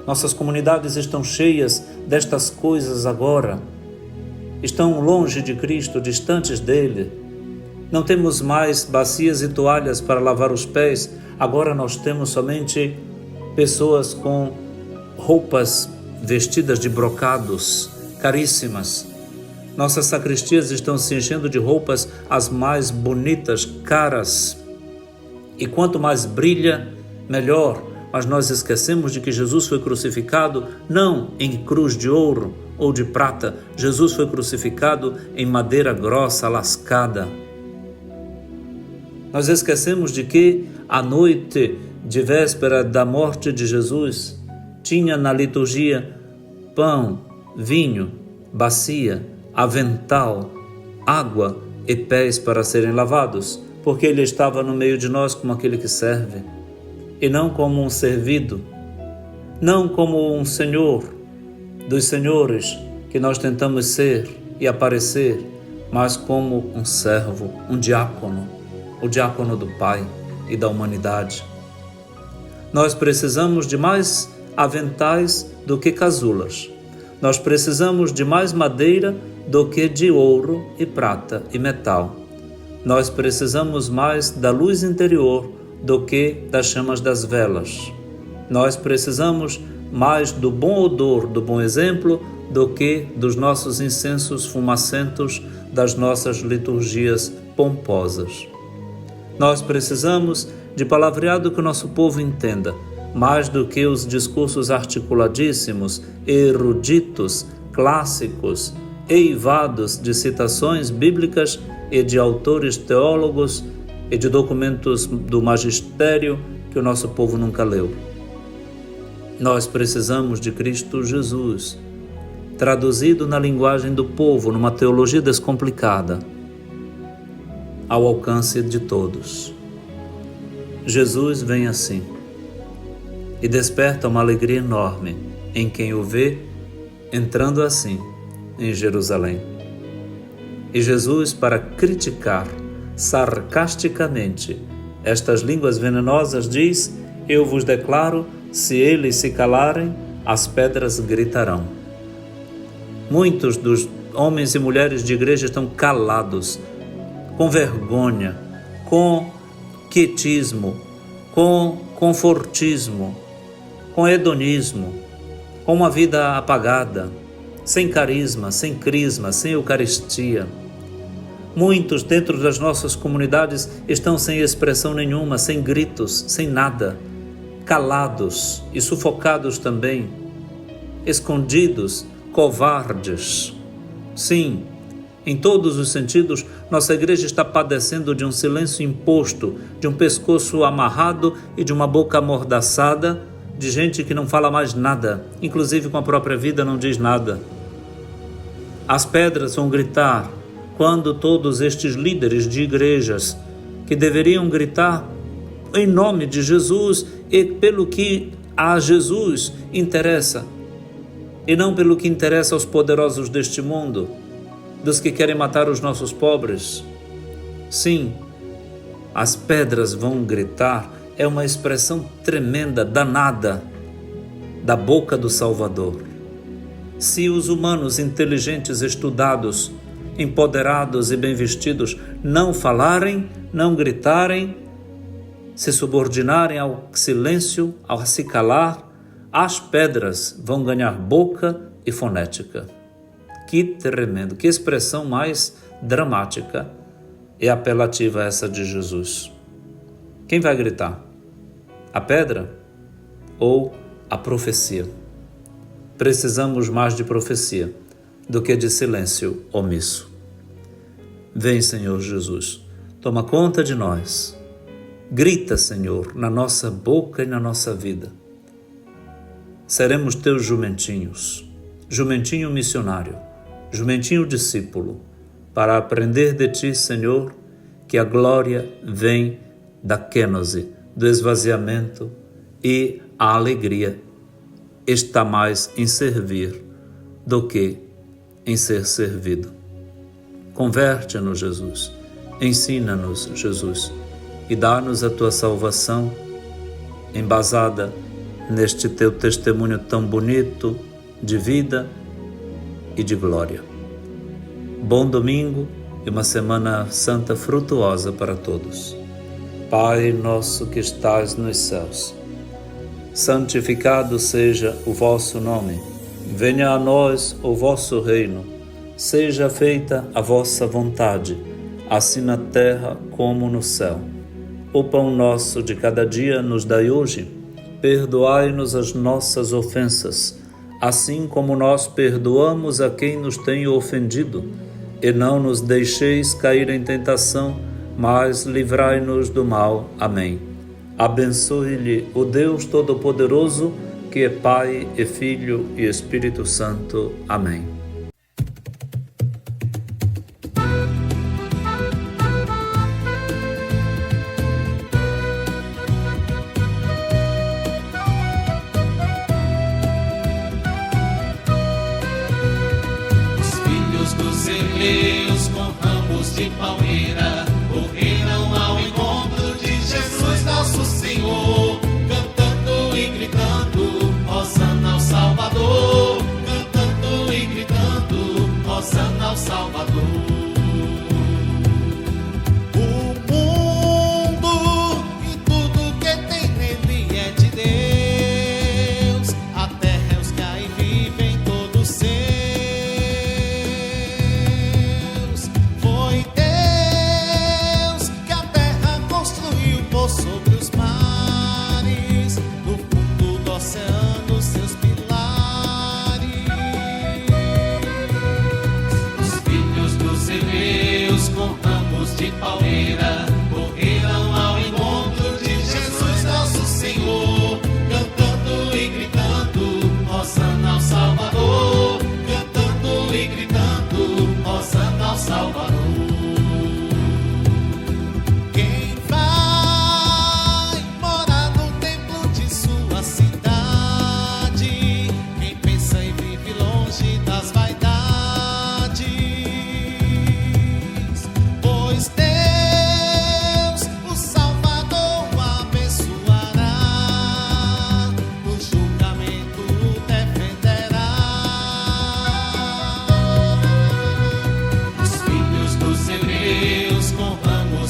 Nossas comunidades estão cheias destas coisas agora, estão longe de Cristo, distantes dele. Não temos mais bacias e toalhas para lavar os pés, agora nós temos somente pessoas com roupas vestidas de brocados caríssimas. Nossas sacristias estão se enchendo de roupas as mais bonitas, caras. E quanto mais brilha, melhor. Mas nós esquecemos de que Jesus foi crucificado não em cruz de ouro ou de prata. Jesus foi crucificado em madeira grossa, lascada. Nós esquecemos de que a noite de véspera da morte de Jesus tinha na liturgia pão, vinho, bacia, avental, água e pés para serem lavados, porque ele estava no meio de nós como aquele que serve, e não como um servido, não como um senhor dos senhores que nós tentamos ser e aparecer, mas como um servo, um diácono, o diácono do Pai e da humanidade. Nós precisamos de mais aventais do que casulas. Nós precisamos de mais madeira do que de ouro e prata e metal. Nós precisamos mais da luz interior do que das chamas das velas. Nós precisamos mais do bom odor, do bom exemplo, do que dos nossos incensos fumacentos, das nossas liturgias pomposas. Nós precisamos de palavreado que o nosso povo entenda, mais do que os discursos articuladíssimos, eruditos, clássicos, eivados de citações bíblicas e de autores teólogos e de documentos do magistério que o nosso povo nunca leu. Nós precisamos de Cristo Jesus, traduzido na linguagem do povo, numa teologia descomplicada, ao alcance de todos. Jesus vem assim e desperta uma alegria enorme em quem o vê entrando assim em Jerusalém. E Jesus, para criticar sarcasticamente estas línguas venenosas, diz: eu vos declaro, se eles se calarem, as pedras gritarão. Muitos dos homens e mulheres de igreja estão calados, com vergonha, com quietismo, com confortismo, com hedonismo, com uma vida apagada, sem carisma, sem crisma, sem eucaristia. Muitos dentro das nossas comunidades estão sem expressão nenhuma, sem gritos, sem nada, calados e sufocados também, escondidos, covardes. Sim, em todos os sentidos, nossa igreja está padecendo de um silêncio imposto, de um pescoço amarrado e de uma boca amordaçada, de gente que não fala mais nada, inclusive com a própria vida não diz nada. As pedras vão gritar quando todos estes líderes de igrejas, que deveriam gritar em nome de Jesus e pelo que a Jesus interessa, e não pelo que interessa aos poderosos deste mundo, dos que querem matar os nossos pobres. Sim, as pedras vão gritar, é uma expressão tremenda, danada, da boca do Salvador. Se os humanos inteligentes, estudados, empoderados e bem vestidos não falarem, não gritarem, se subordinarem ao silêncio, ao se calar, as pedras vão ganhar boca e fonética. Que tremendo, que expressão mais dramática e apelativa essa de Jesus. Quem vai gritar? A pedra ou a profecia? Precisamos mais de profecia do que de silêncio omisso. Vem, Senhor Jesus, toma conta de nós. Grita, Senhor, na nossa boca e na nossa vida. Seremos teus jumentinhos, jumentinho missionário, jumentinho discípulo, para aprender de ti, Senhor, que a glória vem da kênose, do esvaziamento, e a alegria está mais em servir do que em ser servido. Converte-nos, Jesus, ensina-nos, Jesus, e dá-nos a tua salvação, embasada neste teu testemunho tão bonito de vida e de glória. Bom domingo e uma semana santa frutuosa para todos. Pai nosso que estais nos céus, santificado seja o vosso nome. Venha a nós o vosso reino. Seja feita a vossa vontade, assim na terra como no céu. O pão nosso de cada dia nos dai hoje. Perdoai-nos as nossas ofensas, assim como nós perdoamos a quem nos tem ofendido. E não nos deixeis cair em tentação, mas livrai-nos do mal. Amém. Abençoe-lhe o Deus Todo-Poderoso, que é Pai e Filho e Espírito Santo. Amém. Dos Zebeus com ramos de palmeira correram ao encontro de Jesus nosso Senhor, cantando e gritando, Hosana ao Salvador, cantando e gritando, Hosana ao Salvador. O mundo e tudo que tem nele é de Deus, a terra é os que aí vivem todos seus. Sobre os mares, no fundo do oceano, seus pilares. Os filhos dos Zebeus com ramos de palmeira correram ao encontro de Jesus nosso Senhor, cantando e gritando, Hosana ao Salvador, cantando e gritando, Hosana ao Salvador.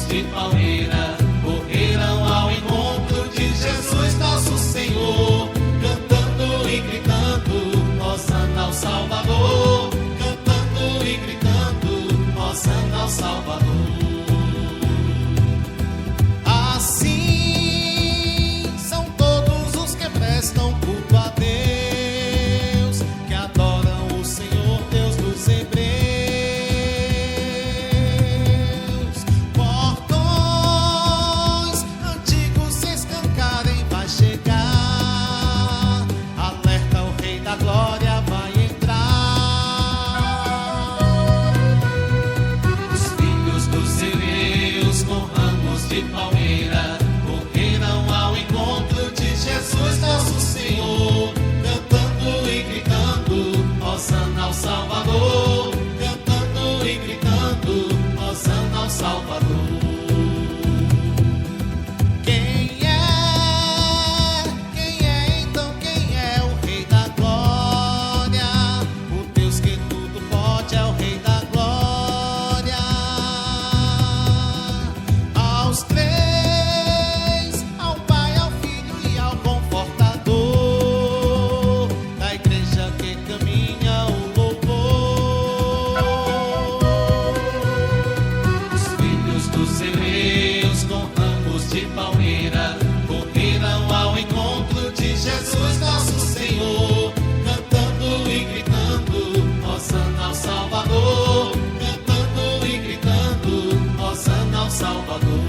De palmeira correram ao encontro de Jesus nosso Senhor, cantando e gritando, Hosana ao Salvador, cantando e gritando, Hosana ao Salvador. Assim são todos os que prestam culto a Deus, que adoram o Senhor Deus dos Hebreus. De palmeira correram ao encontro de Jesus nosso Senhor, cantando e gritando, Hosana ao Salvador, cantando e gritando, Hosana ao Salvador. Quem é então quem é o Rei da Glória? O Deus que tudo pode é o Rei da Glória. Aos três, ao Pai, ao Filho e ao Confortador, da igreja que caminha o louvor. Os filhos dos Zebeus com ramos de palmeira correram ao encontro de Jesus nosso Senhor, cantando Salvador.